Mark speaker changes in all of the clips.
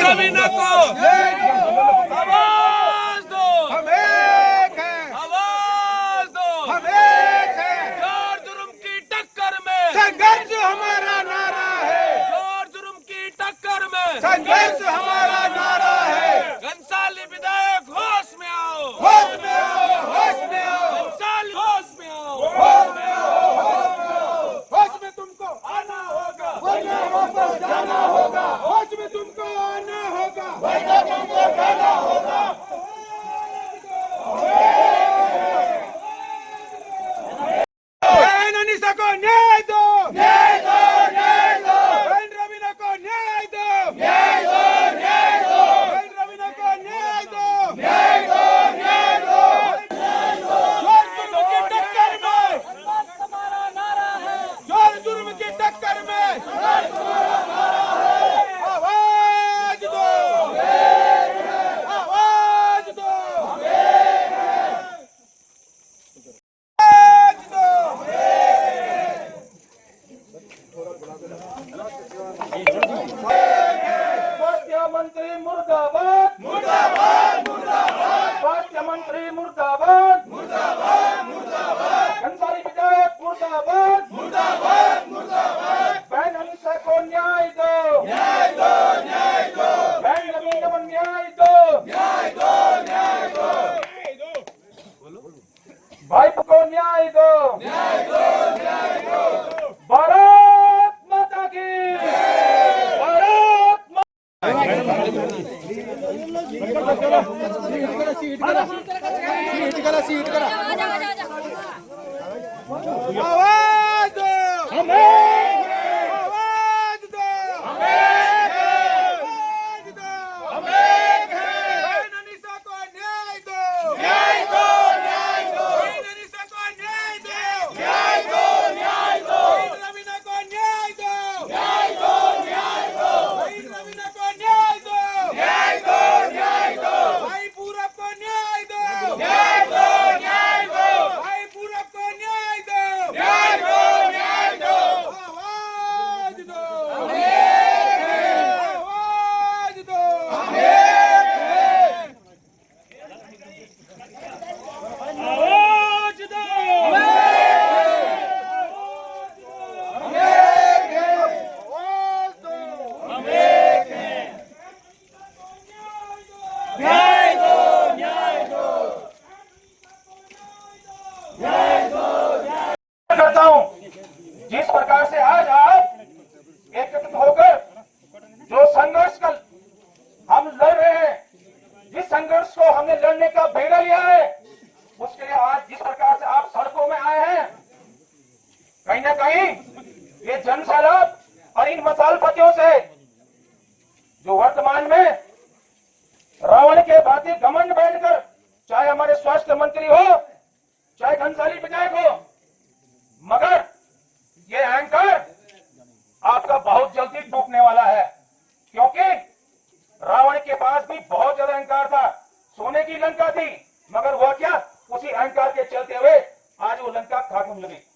Speaker 1: रवीना को आवाज दो,
Speaker 2: हम एक हैं,
Speaker 1: आवाज दो,
Speaker 2: हम एक हैं।
Speaker 1: जोर जुर्म की टक्कर में
Speaker 2: संघर्ष हमारा नारा है,
Speaker 1: जोर जुर्म की टक्कर में
Speaker 2: संघर्ष हमारा नारा है।
Speaker 1: घनसाली विधायक होश में आओ,
Speaker 2: होश में आओ, होश में आओ,
Speaker 1: घनसाली होश में आओ,
Speaker 2: होश में आओ, होश में आओ। होश में तुमको
Speaker 1: आना होगा,
Speaker 2: वरना वापस जाना होगा। होश में तुमको आना होगा, वरना तुमको जाना होगा। बहन अनीसा को न्याय दो, न्याय दो, न्याय दो। बहन रवीना को न्याय दो, न्याय दो, न्याय दो। बहन रवीना को न्याय दो, न्याय दो, न्याय दो। जोर जुर्म की टक्कर में हमारा नारा है, जोर जुर्म की टक्कर में आवाज दो, आवाज दो, आवाज दो। स्वास्थ्य मंत्री मुर्दाबाद, मुर्दाबाद, मुर्दाबाद। स्वास्थ्य मंत्री मुर्दाबाद, मुर्दाबाद, मुर्दाबाद। घनसाली विधायक मुर्दाबाद, मुर्दाबाद, मुर्दाबाद। बहन अनीसा को न्याय दो, न्याय दो, न्याय दो। बहन रवीना को न्याय दो, न्याय दो, न्याय दो। भाई को न्याय दो, न्याय दो, न्याय दो। भारत माता की, भारत आवाज दो, हमें आवाज दो, हमें आवाज दो, हमें बहन अनीसा को न्याय दो, न्याय दो, न्याय दो। बहन अनीसा को न्याय दो, न्याय दो, न्याय दो। बहन रवीना को न्याय दो, न्याय दो, न्याय दो। बहन रवीना को न्याय दो, न्याय दो, न्याय दो। भाई पूरब को न्याय दो, न्याय दो, न्याय दो। भाई पूरब को न्याय दो, न्याय दो, न्याय दो। आवाज दो, आवाज दो, आवाज दो। न्याय दो, न्याय दो, न्याय दो, न्याय करता हूं। जिस प्रकार से आज आप एकत्रित होकर जो संघर्ष कल हम लड़ रहे हैं, जिस संघर्ष को हमने लड़ने का बेड़ा लिया है, उसके लिए आज जिस प्रकार से आप सड़कों में आए हैं, कहीं ना कहीं ये जन सैलाब और इन मसालपतियों से जो वर्तमान में रावण के भांति घमंड बैठकर, चाहे हमारे स्वास्थ्य मंत्री हो, चाहे घनसाली विधायक हो, मगर ये अहंकार आपका बहुत जल्दी टूटने वाला है। क्योंकि रावण के पास भी बहुत ज्यादा अहंकार था, सोने की लंका थी, मगर वह क्या, उसी अहंकार के चलते हुए आज वो लंका खाक होने लगी।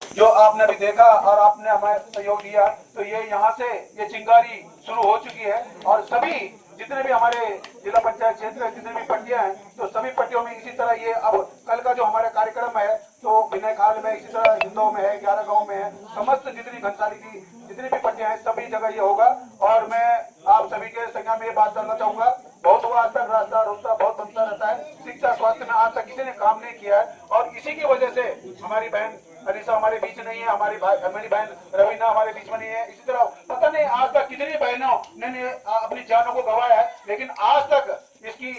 Speaker 2: जो आपने भी देखा और आपने हमें सहयोग दिया, तो ये यहाँ से ये चिंगारी शुरू हो चुकी है और सभी जितने भी हमारे जिला पंचायत क्षेत्र में जितने भी पट्टियां हैं, तो सभी पट्टियों में इसी तरह ये अब कल का जो हमारा कार्यक्रम है, तो विनय खाल में इसी तरह हिंदों में है, 11 गाँव में है, समस्त जितनी घनसाली की जितनी भी पट्टियां हैं सभी जगह ये होगा। और मैं आप सभी के संज्ञा में ये बात करना चाहूंगा, बहुत हुआ आज तक रास्ता रोस्ता बहुत बनता रहता है, शिक्षा स्वास्थ्य में आज तक किसी ने काम नहीं किया है और इसी की वजह से हमारी बहन अनीसा हमारे बीच नहीं है, हमारी बहन रवीना हमारे बीच में नहीं है। इसी तरह पता नहीं आज तक कितनी बहनों ने अपनी जानों को गंवाया है, लेकिन आज तक इसकी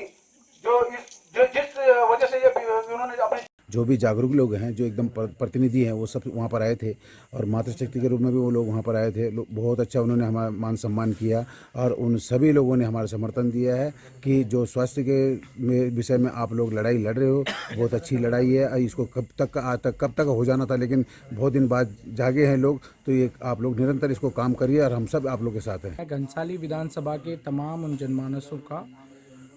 Speaker 2: जिस वजह से ये उन्होंने अपने
Speaker 3: जो भी जागरूक लोग हैं, जो एकदम प्रतिनिधि हैं, वो सब वहाँ पर आए थे और मातृशक्ति के रूप में भी वो लोग वहाँ पर आए थे। बहुत अच्छा उन्होंने हमारा मान सम्मान किया और उन सभी लोगों ने हमारा समर्थन दिया है कि जो स्वास्थ्य के विषय में आप लोग लड़ाई लड़ रहे हो, बहुत अच्छी लड़ाई है। इसको कब तक हो जाना था, लेकिन बहुत दिन बाद जागे हैं लोग, तो ये आप लोग निरंतर इसको काम करिए और हम सब आप लोग के साथ हैं।
Speaker 4: घनसाली विधानसभा के तमाम उन जनमानसों का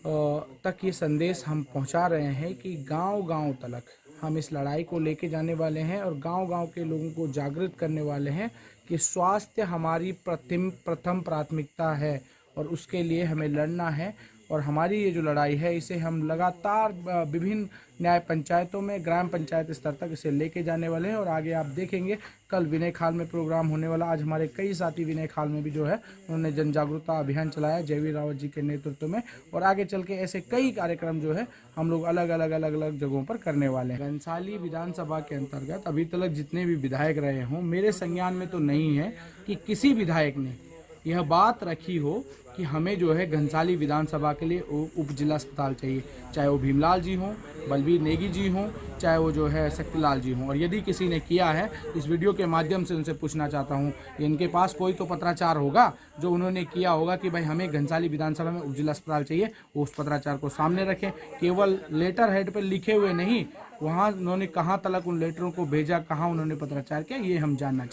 Speaker 4: तक ये संदेश हम पहुंचा रहे हैं कि गांव-गांव तक हम इस लड़ाई को लेके जाने वाले हैं और गांव-गांव के लोगों को जागृत करने वाले हैं कि स्वास्थ्य हमारी प्रथम प्राथमिकता है और उसके लिए हमें लड़ना है। और हमारी ये जो लड़ाई है, इसे हम लगातार विभिन्न न्याय पंचायतों में, ग्राम पंचायत स्तर तक इसे लेके जाने वाले हैं। और आगे आप देखेंगे कल विनय खाल में प्रोग्राम होने वाला। आज हमारे कई साथी विनय खाल में भी जो है उन्होंने जन जागरूकता अभियान चलाया जयवीर रावत जी के नेतृत्व में। और आगे चल के ऐसे कई कार्यक्रम जो है हम लोग अलग अलग जगहों पर करने वाले हैं। घनसाली विधानसभा के अंतर्गत अभी तक जितने भी विधायक रहे हों, मेरे संज्ञान में तो नहीं है कि किसी विधायक ने यह बात रखी हो कि हमें जो है घनसाली विधानसभा के लिए उप जिला अस्पताल चाहिए, चाहे वो भीमलाल जी हों, बलबीर नेगी जी हों, चाहे वो जो है शक्तिलाल जी हों। और यदि किसी ने किया है, इस वीडियो के माध्यम से उनसे पूछना चाहता हूं, इनके पास कोई तो पत्राचार होगा जो उन्होंने किया होगा कि भाई हमें घनसाली विधानसभा में उप जिला अस्पताल चाहिए, वो उस पत्राचार को सामने रखें। केवल लेटर हेड पर लिखे हुए नहीं, वहाँ उन्होंने कहाँ तक उन लेटरों को भेजा, कहाँ उन्होंने पत्राचार किया, ये हम जानना चाहिए।